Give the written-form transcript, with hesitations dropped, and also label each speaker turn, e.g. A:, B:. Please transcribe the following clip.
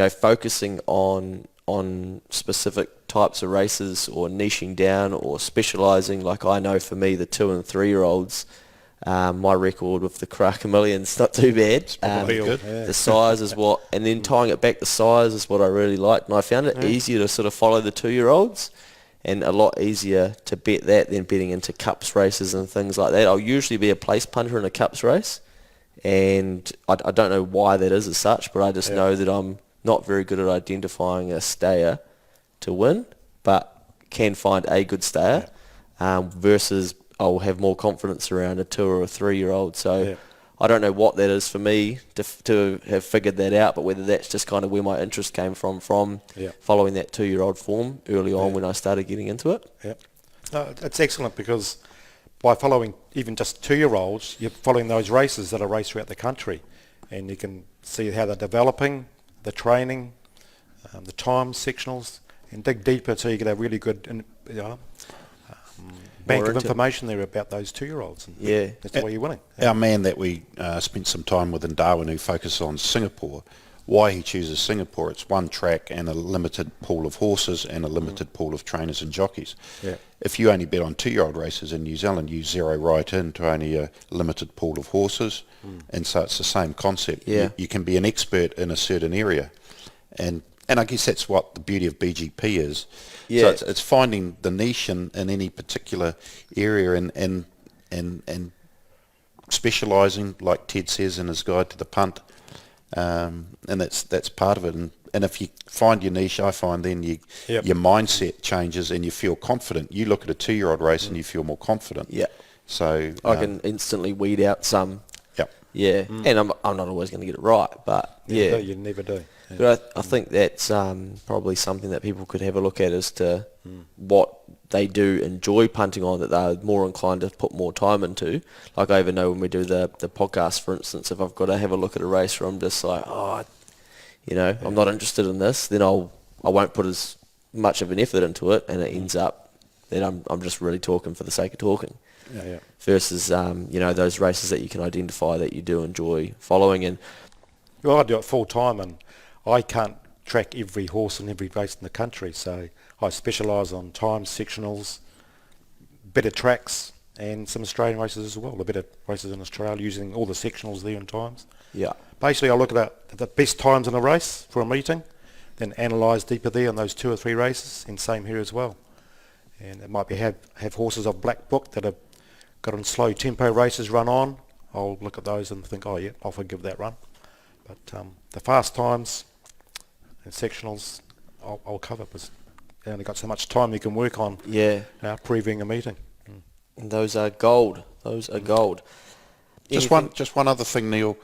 A: focusing on specific types of races or niching down or specialising. Like I know for me, the 2 and 3 year olds, my record with the Karaka Million's not too bad. The size is what, and then tying it back, the size is what I really liked, and I found it easier to sort of follow the 2-year-olds, and a lot easier to bet that than betting into cups races and things like that. I'll usually be a place punter in a cups race, and I don't know why that is as such, but I just know that I'm not very good at identifying a stayer to win, but can find a good stayer, versus I'll have more confidence around a 2 or a 3-year-old. So I don't know what that is for me to have figured that out, but whether that's just kind of where my interest came from following that 2-year-old form early on when I started getting into it.
B: Yeah, no, it's excellent, because by following even just 2-year-olds, you're following those races that are raced throughout the country, and you can see how they're developing, the training, the time sectionals, and dig deeper so you get a really good bank of information there about those 2-year-olds. And that's why you're winning.
C: Our man that we spent some time with in Darwin, who focuses on Singapore, why he chooses Singapore, it's one track and a limited pool of horses and a limited pool of trainers and jockeys. If you only bet on 2-year-old races in New Zealand, you zero right into only a limited pool of horses, and so it's the same concept. You can be an expert in a certain area, and I guess that's what the beauty of BGP is. So it's finding the niche in any particular area and specialising, like Ted says in his guide to the punt, and that's part of it. And if you find your niche, I find then your mindset changes and you feel confident. You look at a 2-year-old race and you feel more confident. So
A: I can instantly weed out some. And I'm not always going to get it right, but
B: you never do.
A: But I think that's probably something that people could have a look at as to what they do enjoy punting on, that they're more inclined to put more time into. Like I even know when we do the podcast, for instance, if I've got to have a look at a race where I'm just like, I'm not interested in this, then I won't put as much of an effort into it, and it ends up that I'm just really talking for the sake of talking. Versus those races that you can identify that you do enjoy following. And
B: well, I do it full time, and I can't track every horse in every race in the country, so I specialise on time sectionals, better tracks, and some Australian races as well, the better races in Australia, using all the sectionals there and times. Basically I look at the best times in a race for a meeting, then analyse deeper there on those 2 or 3 races, and same here as well. And it might be have horses I've black booked that have got on slow tempo races run on. I'll look at those and think, I'll forgive that run. But the fast times and sectionals I'll cover, because you only got so much time you can work on previewing a meeting.
A: And those are gold. Just
C: one other thing, Neil.